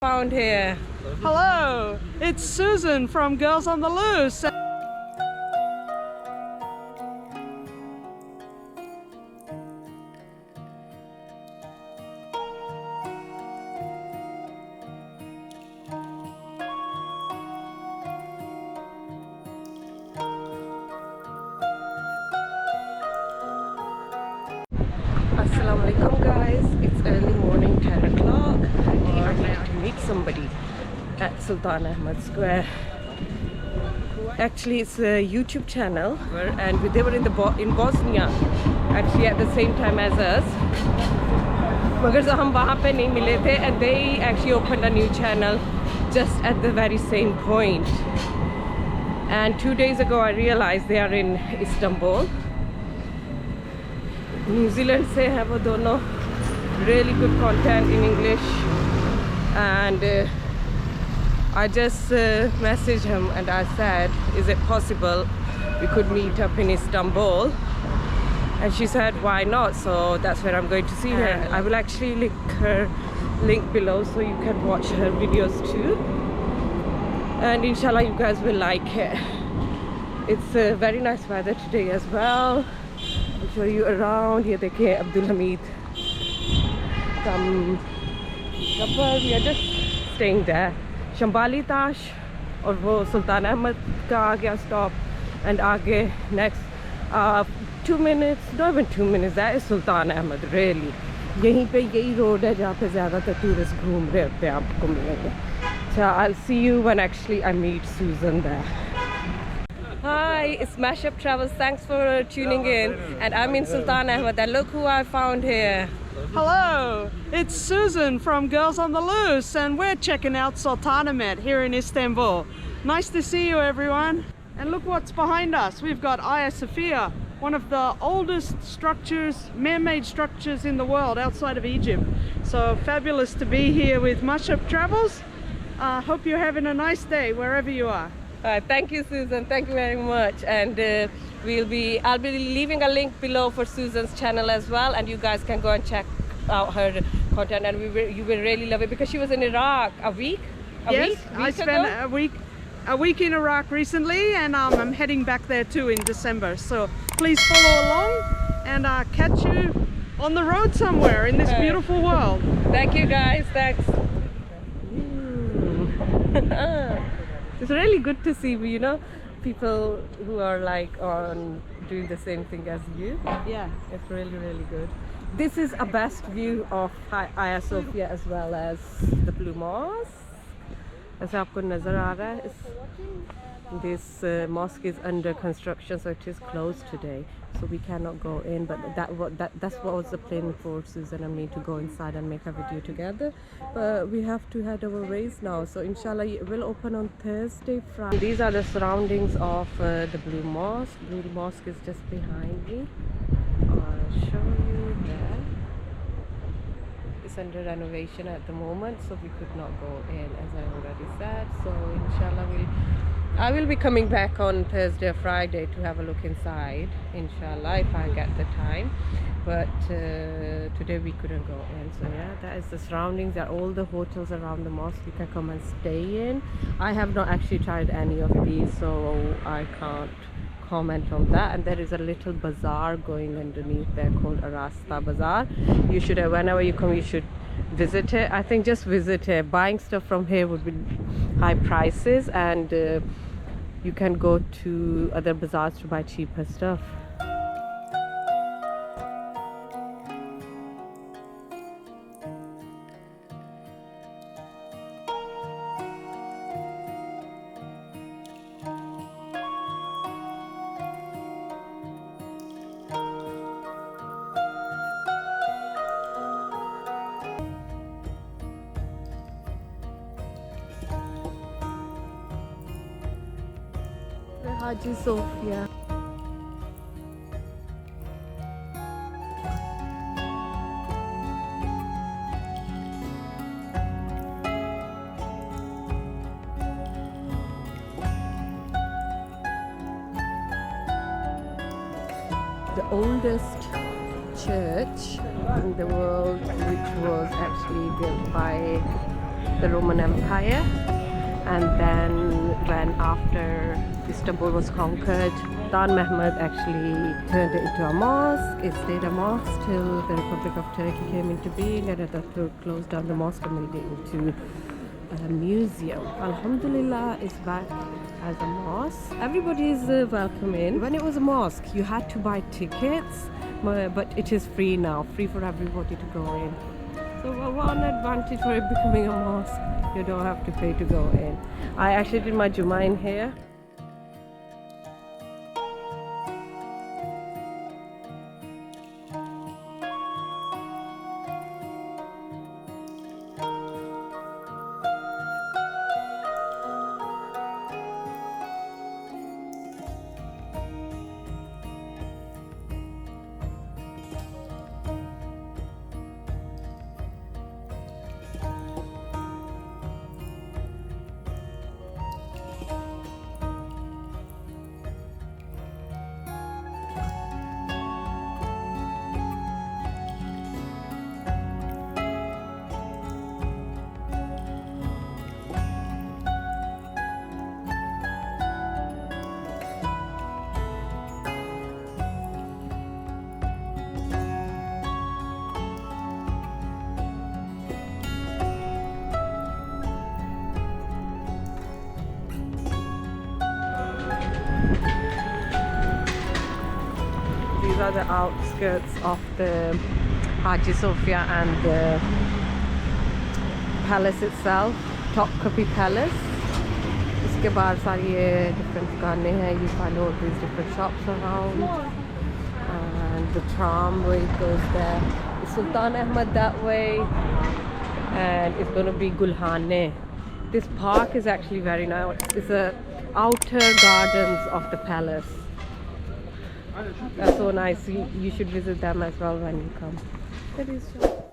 Found here. Hello, it's Susan from Girls on the Loose. Assalamu alaikum guys. It's early morning, 10 o'clock. I need to meet somebody at Sultan Mehmet Square. Actually, it's a YouTube channel and they were in Bosnia actually at the same time as us. मगर हम वहाँ पे नहीं मिले थे, and they actually opened a new channel just at the very same point. And 2 days ago I realized they are in Istanbul. New Zealand से हैं वो दोनों. Really good content in English, and I just messaged him and I said, is it possible we could meet up in Istanbul? And she said, why not? So that's where I'm going to see her. I will actually link her link below so you can watch her videos too, and inshallah you guys will like it. It's very nice weather today as well. I'll show you around. Here देखिए Abdul Hamid we are just staying there. Shambali Tash और वो Sultan Ahmed का आ गया stop, and आगे next 2 minutes, not even 2 minutes, that is Sultan Ahmed. Really यहीं पे यही road है जहाँ पे ज़्यादातर tourists घूम रहे होते हैं, आपको मिलेंगे. So I'll see you when actually I meet Susan there. Hi, it's Mashup Travels. Thanks for tuning in. And I'm in Sultan Ahmed. And look who I found here. Hello, it's Susan from Girls on the Loose, and we're checking out Sultan Mehmet here in Istanbul. Nice to see you, everyone. And look what's behind us. We've got Hagia Sophia, one of the oldest structures, man-made structures in the world outside of Egypt. So fabulous to be here with Mashup Travels. Hope you're having a nice day wherever you are. Thank you, Susan. Thank you very much. And I'll be leaving a link below for Susan's channel as well, and you guys can go and check out her content, and you will really love it, because she was in Iraq a week. I spent a week in Iraq recently, and I'm heading back there too in December. So please follow along, and catch you on the road somewhere in this beautiful world. Thank you, guys. Thanks. It's really good to see, you know, people who are like doing the same thing as you. Yeah, it's really, really good. This is a best view of Hagia Sophia as well as the Blue Mosque. As आपको नजर आ रहा है, this mosque is under construction, so it is closed today, so we cannot go in. But that's what was the plan for Susan and me, to go inside and make a video together. But we have to head our ways now, so inshallah it will open on Thursday, Friday. These are the surroundings of the Blue Mosque. Blue Mosque is just behind me. I'll show you there. It's under renovation at the moment, so we could not go in, as I already said. So inshallah I will be coming back on Thursday or Friday to have a look inside, inshallah, if I get the time. But today we couldn't go in. So yeah, that is the surroundings. There are all the hotels around the mosque you can come and stay in. I have not actually tried any of these, so I can't comment on that. And there is a little bazaar going underneath there called Arasta Bazaar. You should, whenever you come, you should visit it. I think just visit it. Buying stuff from here would be high prices, and you can go to other bazaars to buy cheaper stuff. Hagia Sophia. The oldest church in the world, which was actually built by the Roman Empire, and then when after Istanbul was conquered, Sultan Mehmet actually turned it into a mosque. It stayed a mosque till the Republic of Turkey came into being, and Ataturk closed down the mosque and made it into a museum. Alhamdulillah, it's back as a mosque. Everybody is welcome in. When it was a mosque, you had to buy tickets, but it is free now, free for everybody to go in. So one advantage for it becoming a mosque, you don't have to pay to go in. I actually did my Jummah in here. These are the outskirts of the Hagia Sophia and the palace itself, Topkapi Palace. इसके बाहर सारी ये different दुकानें हैं. You find all these different shops around, and the tramway goes there. It's Sultan Ahmed that way, and it's going to be Gulhane. This park is actually very nice. It's the outer gardens of the palace. That's so nice. You should visit them as well when you come. That is so.